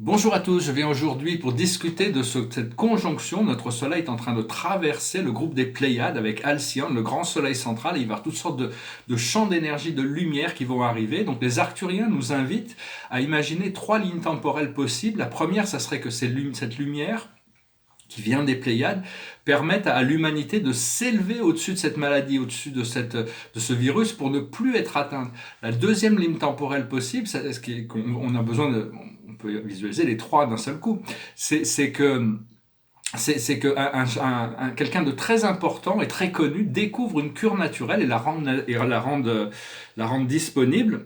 Bonjour à tous, je viens aujourd'hui pour discuter de cette conjonction. Notre Soleil est en train de traverser le groupe des Pléiades avec Alcyone, le grand Soleil central, et il va y avoir toutes sortes de champs d'énergie, de lumière qui vont arriver. Donc les Arcturiens nous invitent à imaginer trois lignes temporelles possibles. La première, ça serait que cette lumière qui vient des Pléiades, permettent à l'humanité de s'élever au-dessus de cette maladie, au-dessus de ce virus, pour ne plus être atteinte. La deuxième ligne temporelle possible, on a besoin on peut visualiser les trois d'un seul coup, c'est que quelqu'un de très important et très connu découvre une cure naturelle et la rende disponible.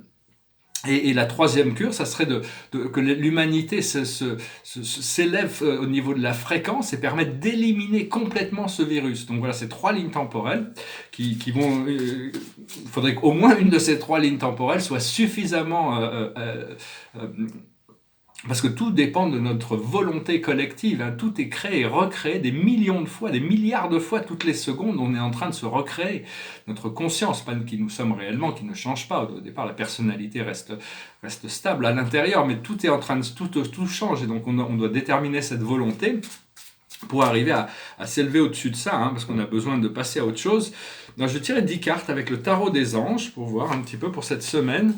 Et la troisième cure, ça serait que l'humanité s'élève au niveau de la fréquence et permette d'éliminer complètement ce virus. Donc voilà, ces trois lignes temporelles qui vont... il faudrait qu'au moins une de ces trois lignes temporelles soit suffisamment... parce que tout dépend de notre volonté collective, hein. Tout est créé et recréé des millions de fois, des milliards de fois toutes les secondes. On est en train de se recréer. Notre conscience, pas qui nous sommes réellement, qui ne change pas. Au départ, la personnalité reste stable à l'intérieur, mais tout est en train de tout change. Et donc, on doit déterminer cette volonté pour arriver à s'élever au-dessus de ça, hein, parce qu'on a besoin de passer à autre chose. Donc, je tirais 10 cartes avec le tarot des anges pour voir un petit peu pour cette semaine.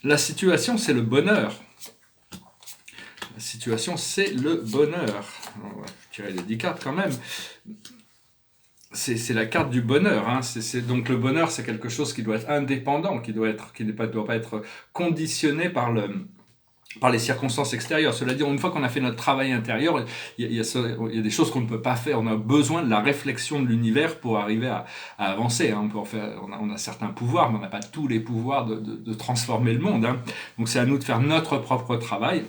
La situation, c'est le bonheur. La situation, c'est le bonheur. On va tirer les 10 cartes quand même. C'est la carte du bonheur. Hein. Donc le bonheur, c'est quelque chose qui doit être indépendant, qui ne doit pas être conditionné par les circonstances extérieures. Cela dit, une fois qu'on a fait notre travail intérieur, il y a des choses qu'on ne peut pas faire. On a besoin de la réflexion de l'univers pour arriver à avancer. Hein. On a certains pouvoirs, mais on n'a pas tous les pouvoirs de transformer le monde. Hein. Donc c'est à nous de faire notre propre travail.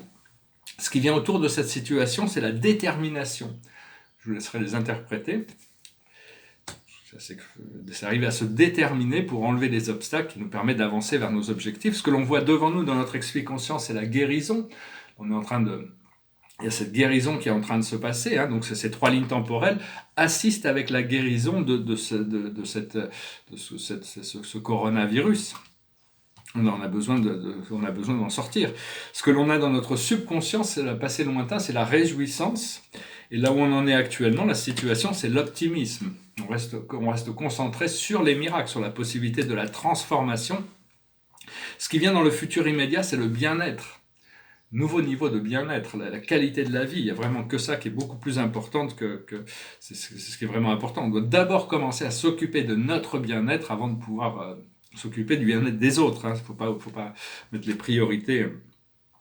Ce qui vient autour de cette situation, c'est la détermination. Je vous laisserai les interpréter. C'est arriver à se déterminer pour enlever les obstacles qui nous permettent d'avancer vers nos objectifs. Ce que l'on voit devant nous dans notre esprit conscient, c'est la guérison. Il y a cette guérison qui est en train de se passer. Hein, donc ces trois lignes temporelles assistent avec la guérison de ce coronavirus. On a besoin d'en sortir. Ce que l'on a dans notre subconscient, c'est le passé lointain, c'est la réjouissance. Et là où on en est actuellement, la situation, c'est l'optimisme. On reste concentré sur les miracles, sur la possibilité de la transformation. Ce qui vient dans le futur immédiat, c'est le bien-être. Nouveau niveau de bien-être, la qualité de la vie. Il n'y a vraiment que ça qui est beaucoup plus importante c'est ce qui est vraiment important. On doit d'abord commencer à s'occuper de notre bien-être avant de pouvoir s'occuper du bien-être des autres. Il ne faut pas mettre les priorités.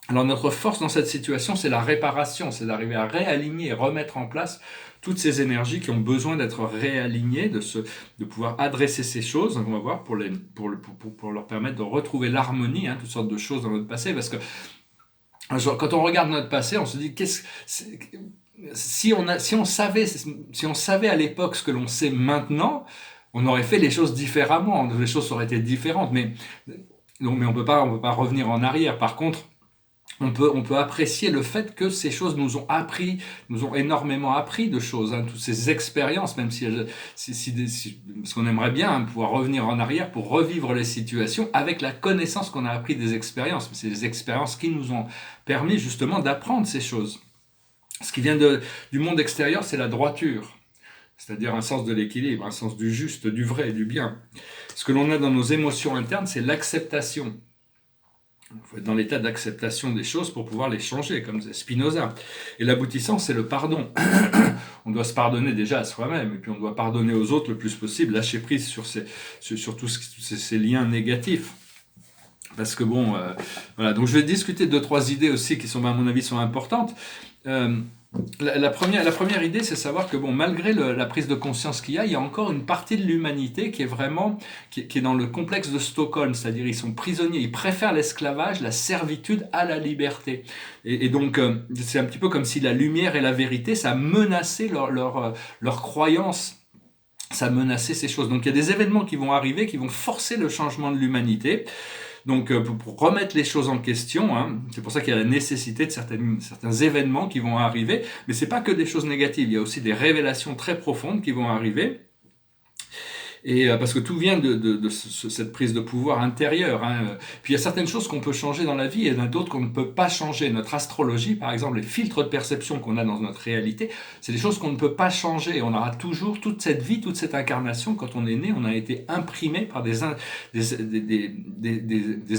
Alors notre force dans cette situation, c'est la réparation, c'est d'arriver à réaligner et remettre en place toutes ces énergies qui ont besoin d'être réalignées, de pouvoir adresser ces choses, on va voir, pour leur permettre de retrouver l'harmonie, hein, toutes sortes de choses dans notre passé, parce que quand on regarde notre passé, on se dit si on savait à l'époque ce que l'on sait maintenant, on aurait fait les choses différemment, les choses auraient été différentes, mais on peut pas revenir en arrière. Par contre, on peut apprécier le fait que ces choses nous ont énormément appris de choses, hein, toutes ces expériences, même parce qu'on aimerait bien, hein, pouvoir revenir en arrière pour revivre les situations avec la connaissance qu'on a appris des expériences. Mais c'est des expériences qui nous ont permis justement d'apprendre ces choses. Ce qui vient du monde extérieur, c'est la droiture. C'est-à-dire un sens de l'équilibre, un sens du juste, du vrai, du bien. Ce que l'on a dans nos émotions internes, c'est l'acceptation. Il faut être dans l'état d'acceptation des choses pour pouvoir les changer, comme disait Spinoza. Et l'aboutissant, c'est le pardon. On doit se pardonner déjà à soi-même, et puis on doit pardonner aux autres le plus possible, lâcher prise sur tous ces liens négatifs. Parce que voilà. Donc je vais discuter de 2-3 idées aussi qui sont, à mon avis, sont importantes. La première idée, c'est savoir que malgré la prise de conscience qu'il y a encore une partie de l'humanité qui est vraiment qui est dans le complexe de Stockholm, c'est-à-dire ils sont prisonniers, ils préfèrent l'esclavage, la servitude à la liberté. Et donc c'est un petit peu comme si la lumière et la vérité, ça menaçait leur croyance. Ça menaçait ces choses. Donc il y a des événements qui vont arriver, qui vont forcer le changement de l'humanité. Donc pour remettre les choses en question, hein, c'est pour ça qu'il y a la nécessité de certains événements qui vont arriver, mais c'est pas que des choses négatives, il y a aussi des révélations très profondes qui vont arriver. Et parce que tout vient de cette prise de pouvoir intérieure, hein. Puis il y a certaines choses qu'on peut changer dans la vie et il y en a d'autres qu'on ne peut pas changer. Notre astrologie, par exemple, les filtres de perception qu'on a dans notre réalité, c'est des choses qu'on ne peut pas changer. On aura toujours, toute cette vie, toute cette incarnation, quand on est né, on a été imprimé par des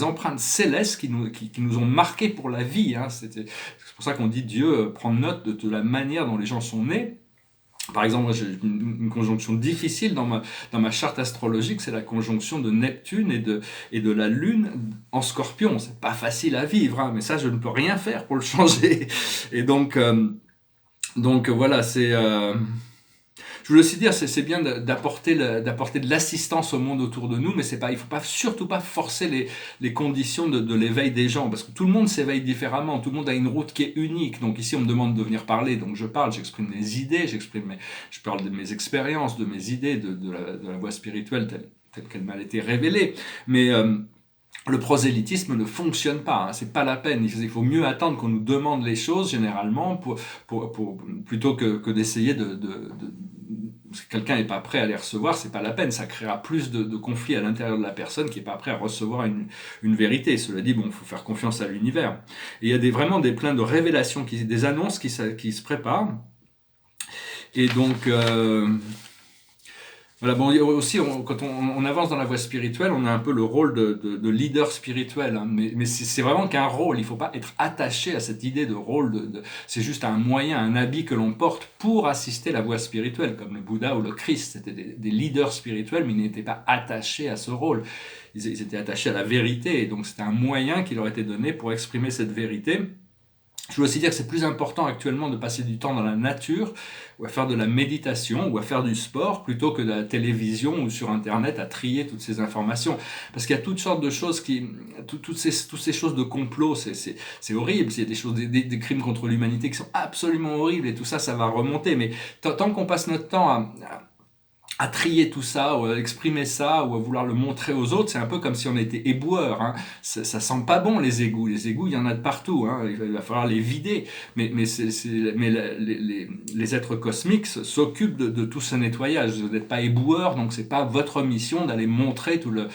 empreintes célestes qui nous ont marqués pour la vie, hein. C'est pour ça qu'on dit Dieu prend note de la manière dont les gens sont nés. Par exemple, moi, j'ai une conjonction difficile dans ma charte astrologique, c'est la conjonction de Neptune et de la Lune en Scorpion. C'est pas facile à vivre, hein, mais ça, je ne peux rien faire pour le changer. Et donc voilà, je voulais aussi dire, c'est bien d'apporter de l'assistance au monde autour de nous, mais il faut surtout pas forcer les conditions de l'éveil des gens, parce que tout le monde s'éveille différemment, tout le monde a une route qui est unique. Donc ici, on me demande de venir parler, donc je parle, j'exprime mes idées, je parle de mes expériences, de mes idées, de la voie spirituelle telle qu'elle m'a été révélée. Mais le prosélytisme ne fonctionne pas, hein, c'est pas la peine. Il faut mieux attendre qu'on nous demande les choses généralement plutôt que d'essayer si quelqu'un n'est pas prêt à les recevoir, c'est pas la peine. Ça créera plus de conflits à l'intérieur de la personne qui n'est pas prêt à recevoir une vérité. Cela dit, bon, il faut faire confiance à l'univers. Et il y a vraiment plein de révélations, des annonces qui se préparent. Et donc, voilà, bon, aussi, quand on avance dans la voie spirituelle, on a un peu le rôle de leader spirituel, hein, mais c'est vraiment qu'un rôle. Il ne faut pas être attaché à cette idée de rôle. C'est juste un moyen, un habit que l'on porte pour assister la voie spirituelle, comme le Bouddha ou le Christ. C'était des leaders spirituels, mais ils n'étaient pas attachés à ce rôle. Ils étaient attachés à la vérité, et donc c'était un moyen qui leur était donné pour exprimer cette vérité. Je veux aussi dire que c'est plus important actuellement de passer du temps dans la nature, ou à faire de la méditation, ou à faire du sport, plutôt que de la télévision ou sur Internet à trier toutes ces informations. Parce qu'il y a toutes sortes de choses toutes ces choses de complot, c'est horrible. Il y a des choses, des crimes contre l'humanité qui sont absolument horribles, et tout ça, ça va remonter. Mais tant qu'on passe notre temps à trier tout ça, ou à exprimer ça, ou à vouloir le montrer aux autres, c'est un peu comme si on était éboueur, hein. Ça sent pas bon, les égouts. Les égouts, il y en a de partout, hein. Il va falloir les vider. Mais les êtres cosmiques s'occupent de tout ce nettoyage. Vous n'êtes pas éboueur, donc c'est pas votre mission d'aller montrer toutes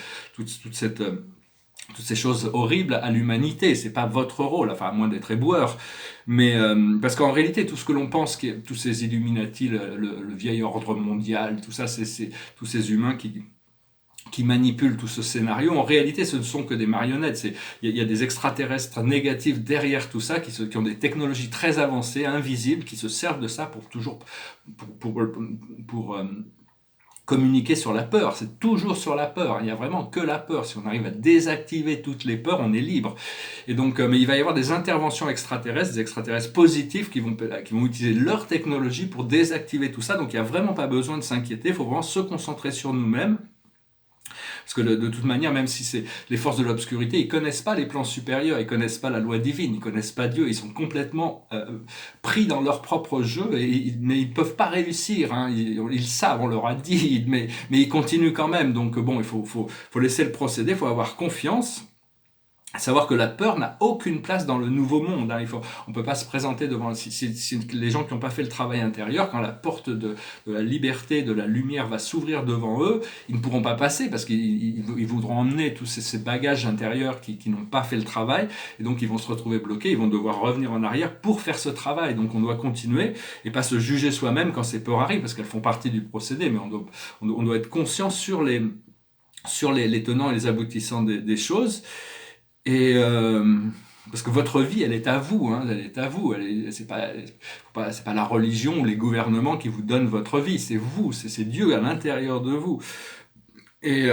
ces choses horribles à l'humanité. C'est pas votre rôle, enfin, à moins d'être éboueur. Mais parce qu'en réalité, tout ce que l'on pense, tous ces Illuminati, le vieil ordre mondial, tout ça, c'est tous ces humains qui manipulent tout ce scénario. En réalité, ce ne sont que des marionnettes. Il y a des extraterrestres négatifs derrière tout ça, qui ont des technologies très avancées, invisibles, qui se servent de ça pour communiquer sur la peur. C'est toujours sur la peur. Il n'y a vraiment que la peur. Si on arrive à désactiver toutes les peurs, on est libre. Et donc, mais il va y avoir des interventions extraterrestres, des extraterrestres positifs qui vont utiliser leur technologie pour désactiver tout ça. Donc, il n'y a vraiment pas besoin de s'inquiéter. Il faut vraiment se concentrer sur nous-mêmes. Parce que de toute manière, même si c'est les forces de l'obscurité, ils connaissent pas les plans supérieurs, ils connaissent pas la loi divine, ils connaissent pas Dieu, ils sont complètement pris dans leur propre jeu, mais ils peuvent pas réussir, hein. Ils savent, on leur a dit, mais ils continuent quand même. Donc bon, il faut laisser le procédé, il faut avoir confiance. Savoir que la peur n'a aucune place dans le nouveau monde, hein. On peut pas se présenter devant si les gens qui n'ont pas fait le travail intérieur, quand la porte de la liberté, de la lumière va s'ouvrir devant eux, ils ne pourront pas passer parce qu'ils voudront emmener tous ces bagages intérieurs qui n'ont pas fait le travail, et donc ils vont se retrouver bloqués, ils vont devoir revenir en arrière pour faire ce travail. Donc on doit continuer et pas se juger soi-même quand ces peurs arrivent, parce qu'elles font partie du procédé, mais on doit être conscient sur les tenants et les aboutissants des choses. Et parce que votre vie, elle est à vous, hein, elle est à vous. C'est pas la religion ou les gouvernements qui vous donnent votre vie, c'est vous, c'est Dieu à l'intérieur de vous. Et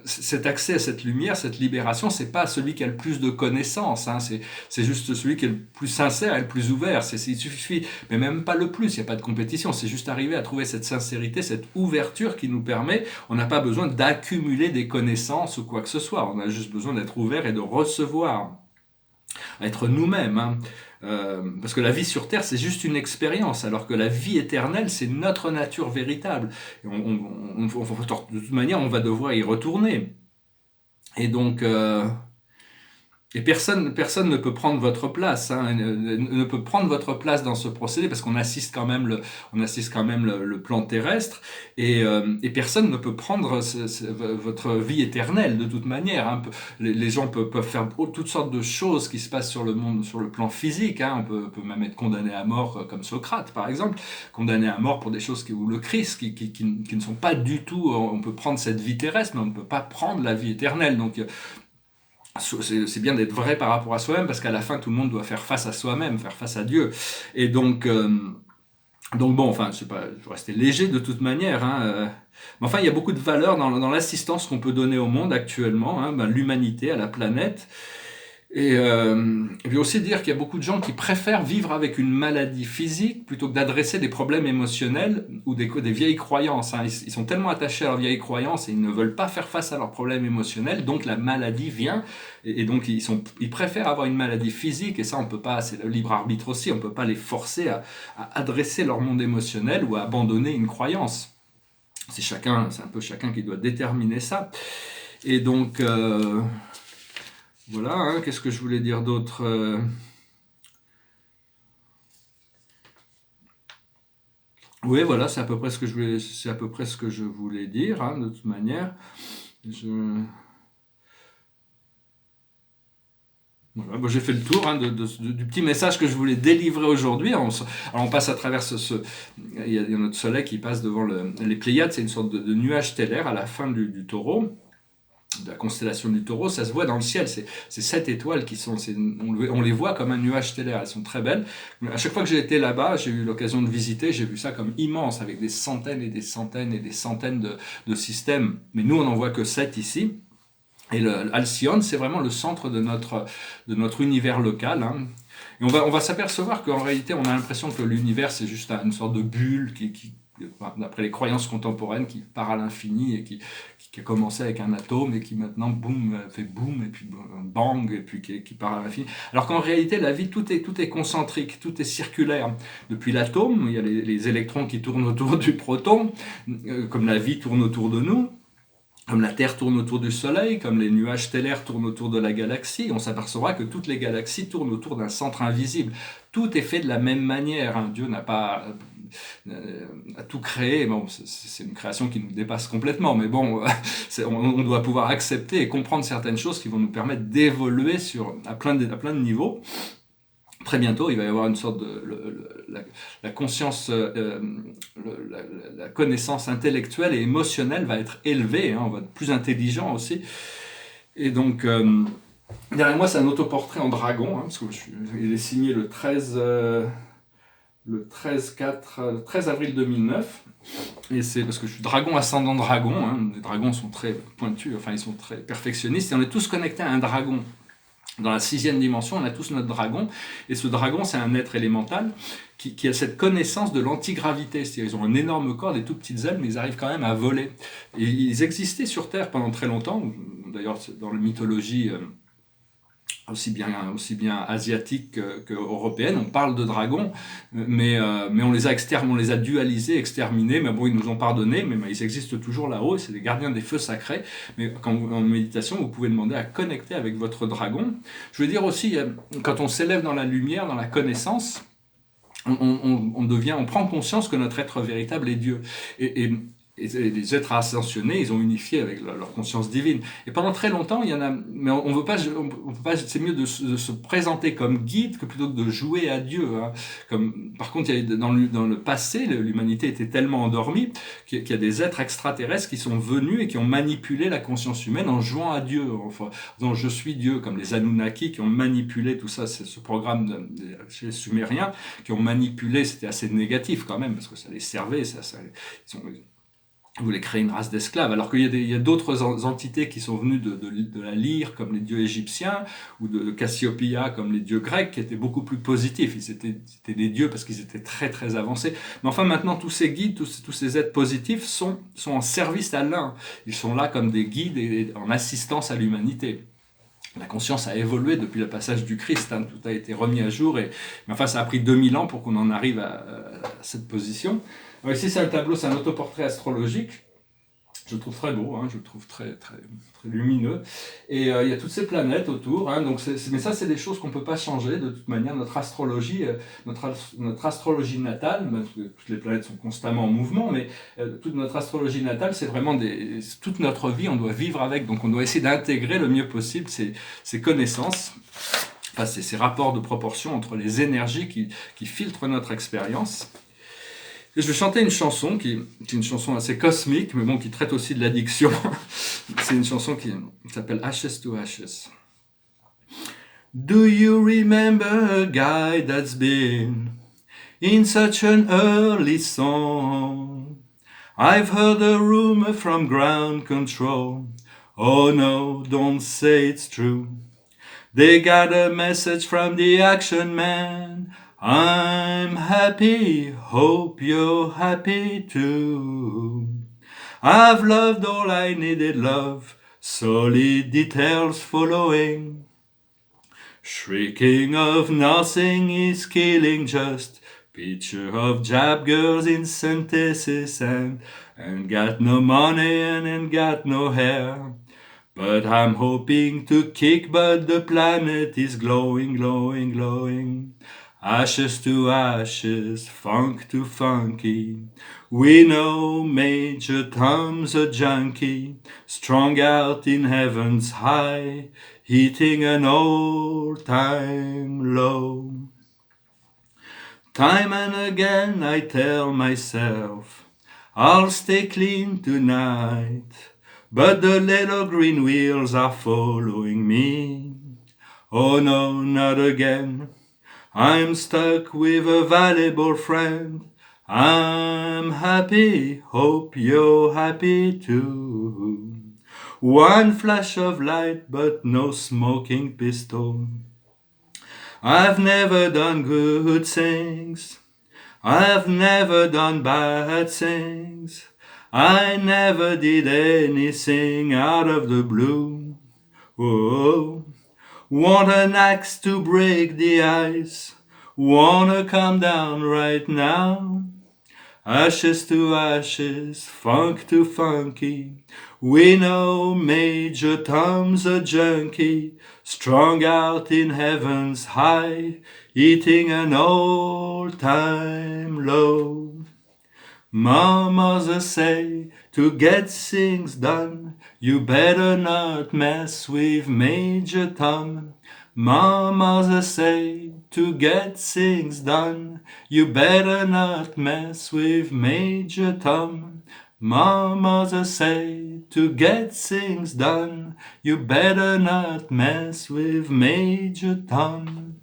cet accès à cette lumière, cette libération, c'est pas celui qui a le plus de connaissances, hein, c'est juste celui qui est le plus sincère et le plus ouvert. Il suffit, mais même pas le plus, il n'y a pas de compétition, c'est juste arriver à trouver cette sincérité, cette ouverture qui nous permet, on n'a pas besoin d'accumuler des connaissances ou quoi que ce soit, on a juste besoin d'être ouvert et de recevoir, être nous-mêmes, hein. Parce que la vie sur Terre, c'est juste une expérience, alors que la vie éternelle, c'est notre nature véritable. Et de toute manière, on va devoir y retourner. Et donc, Et personne ne peut prendre votre place, hein, ne peut prendre votre place dans ce procédé parce qu'on assiste quand même le plan terrestre et personne ne peut prendre votre vie éternelle de toute manière. Hein. Les gens peuvent faire toutes sortes de choses qui se passent sur le monde, sur le plan physique. Hein. On peut même être condamné à mort comme Socrate par exemple, condamné à mort pour des choses ou le Christ qui ne sont pas du tout. On peut prendre cette vie terrestre, mais on ne peut pas prendre la vie éternelle. Donc c'est bien d'être vrai par rapport à soi-même parce qu'à la fin tout le monde doit faire face à soi-même, faire face à Dieu. Et donc bon, enfin, je sais pas, je vais rester léger de toute manière. Hein, mais enfin, il y a beaucoup de valeur dans l'assistance qu'on peut donner au monde actuellement, hein, l'humanité, à la planète. Et puis aussi dire qu'il y a beaucoup de gens qui préfèrent vivre avec une maladie physique plutôt que d'adresser des problèmes émotionnels ou des vieilles croyances. Hein. Ils sont tellement attachés à leurs vieilles croyances et ils ne veulent pas faire face à leurs problèmes émotionnels, donc la maladie vient. Et donc ils préfèrent avoir une maladie physique, et ça on peut pas, c'est le libre arbitre aussi, on peut pas les forcer à adresser leur monde émotionnel ou à abandonner une croyance. C'est un peu chacun qui doit déterminer ça. Et donc voilà, hein, qu'est-ce que je voulais dire d'autre Oui, voilà, c'est à peu près ce que je voulais dire, hein, de toute manière. Je... Voilà, bon, j'ai fait le tour hein, du petit message que je voulais délivrer aujourd'hui. Alors on passe à travers il y a notre soleil qui passe devant les Pléiades, c'est une sorte de nuage stellaire à la fin du taureau. De la constellation du taureau, ça se voit dans le ciel, c'est 7 étoiles qui sont, on les voit comme un nuage stellaire, elles sont très belles. À chaque fois que j'ai été là-bas, j'ai eu l'occasion de visiter, j'ai vu ça comme immense, avec des centaines et des centaines et des centaines de systèmes, mais nous on n'en voit que 7 ici. Et Alcyone, c'est vraiment le centre de notre univers local. Hein. Et on va s'apercevoir qu'en réalité, on a l'impression que l'univers, c'est juste une sorte de bulle d'après les croyances contemporaines, qui part à l'infini et qui a commencé avec un atome et qui maintenant, boum, fait boum, et puis bang, et puis qui part à l'infini. Alors qu'en réalité, la vie, tout est concentrique, tout est circulaire. Depuis l'atome, il y a les électrons qui tournent autour du proton, comme la vie tourne autour de nous. Comme la Terre tourne autour du Soleil, comme les nuages stellaires tournent autour de la galaxie, on s'apercevra que toutes les galaxies tournent autour d'un centre invisible. Tout est fait de la même manière. Hein. Dieu n'a pas tout créé. Bon, c'est une création qui nous dépasse complètement, mais bon, on doit pouvoir accepter et comprendre certaines choses qui vont nous permettre d'évoluer à plein de niveaux. Très bientôt, il va y avoir une sorte la conscience, la connaissance intellectuelle et émotionnelle va être élevée, hein, on va être plus intelligent aussi. Et donc, derrière moi, c'est un autoportrait en dragon, hein, parce que il est signé le 13 avril 2009. Et c'est parce que je suis dragon ascendant dragon, hein, les dragons sont très pointus, enfin ils sont très perfectionnistes, et on est tous connectés à un dragon. Dans la 6e dimension, on a tous notre dragon, et ce dragon, c'est un être élémental qui a cette connaissance de l'antigravité. C'est-à-dire, ils ont un énorme corps, des tout petites ailes, mais ils arrivent quand même à voler. Et ils existaient sur Terre pendant très longtemps. D'ailleurs, dans la mythologie aussi bien asiatique qu'européenne, on parle de dragons, mais on les a dualisés, exterminés, mais bon, ils nous ont pardonné, mais ils existent toujours là-haut, et c'est les gardiens des feux sacrés. Mais en méditation, vous pouvez demander à connecter avec votre dragon. Je veux dire aussi, quand on s'élève dans la lumière, dans la connaissance, on prend conscience que notre être véritable est Dieu. Et les êtres ascensionnés, ils ont unifié avec leur conscience divine. Et pendant très longtemps, il y en a, mais on veut pas, c'est mieux de se présenter comme guide que plutôt que de jouer à Dieu. Hein. Par contre, dans le passé, l'humanité était tellement endormie qu'il y a des êtres extraterrestres qui sont venus et qui ont manipulé la conscience humaine en jouant à Dieu. Enfin, disant je suis Dieu, comme les Anunnaki qui ont manipulé tout ça, c'est ce programme chez les Sumériens, qui ont manipulé, c'était assez négatif quand même, parce que ça les servait, ils voulaient créer une race d'esclaves, alors qu'il y a d'autres entités qui sont venues de la lyre, comme les dieux égyptiens, ou de Cassiopéia, comme les dieux grecs, qui étaient beaucoup plus positifs. C'était des dieux parce qu'ils étaient très très avancés. Mais enfin maintenant, tous ces guides, tous ces êtres positifs sont en service à l'un. Ils sont là comme des guides et en assistance à l'humanité. La conscience a évolué depuis le passage du Christ, hein, tout a été remis à jour, mais enfin ça a pris 2000 ans pour qu'on en arrive à cette position. Alors ici c'est un tableau, c'est un autoportrait astrologique Je le trouve très beau, hein, je le trouve très, très, très lumineux. Et il y a toutes ces planètes autour, hein, donc mais ça, c'est des choses qu'on ne peut pas changer. De toute manière, notre astrologie, notre astrologie natale, parce que toutes les planètes sont constamment en mouvement, mais toute notre astrologie natale, c'est vraiment toute notre vie, on doit vivre avec. Donc on doit essayer d'intégrer le mieux possible ces connaissances, enfin, ces rapports de proportion entre les énergies qui filtrent notre expérience. Et je vais chanter une chanson qui est une chanson assez cosmique, mais bon, qui traite aussi de l'addiction. C'est une chanson qui s'appelle Ashes to Ashes. Do you remember a guy that's been in such an early song? I've heard a rumor from ground control. Oh no, don't say it's true. They got a message from the action man. I'm happy, hope you're happy too. I've loved all I needed love, solid details following. Shrieking of nothing is killing just. Picture of jab girls in synthesis and got no money and got no hair. But I'm hoping to kick, but the planet is glowing, glowing, glowing. Ashes to ashes, funk to funky. We know Major Tom's a junkie, strung out in heaven's high, hitting an all-time low. Time and again I tell myself, I'll stay clean tonight. But the little green wheels are following me. Oh no, not again. I'm stuck with a valuable friend. I'm happy, hope you're happy too. One flash of light, but no smoking pistol. I've never done good things. I've never done bad things. I never did anything out of the blue. Whoa. Want an axe to break the ice. Wanna come down right now. Ashes to ashes, funk to funky. We know Major Tom's a junkie, strung out in heaven's high, eating an all-time low. My mother say, to get things done, you better not mess with Major Tom. My mother say, to get things done, you better not mess with Major Tom. My mother say, to get things done, you better not mess with Major Tom.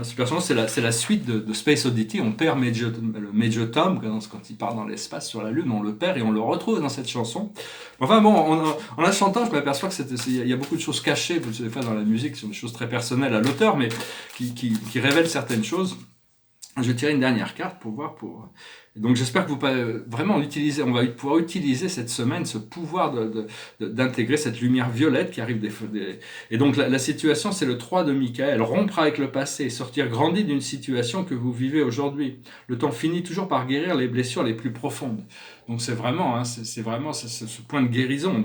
Super Chance, c'est la suite de Space Oddity. On perd le Major Tom quand il part dans l'espace sur la Lune, on le perd et on le retrouve dans cette chanson. Enfin bon, en la chantant, je m'aperçois qu'il y a beaucoup de choses cachées, vous savez, dans la musique, ce sont des choses très personnelles à l'auteur, mais qui révèlent certaines choses. Je vais tirer une dernière carte pour voir. Donc j'espère que vous vraiment on va pouvoir utiliser cette semaine ce pouvoir d'intégrer cette lumière violette qui arrive Et donc la situation, c'est le 3 de Michael. Rompre avec le passé et sortir grandi d'une situation que vous vivez aujourd'hui. Le temps finit toujours par guérir les blessures les plus profondes. Donc c'est vraiment, ce point de guérison.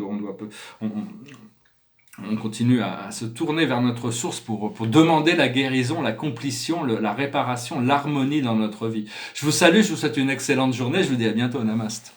On continue à se tourner vers notre source pour demander la guérison, la complétion, la réparation, l'harmonie dans notre vie. Je vous salue, je vous souhaite une excellente journée, je vous dis à bientôt, Namaste.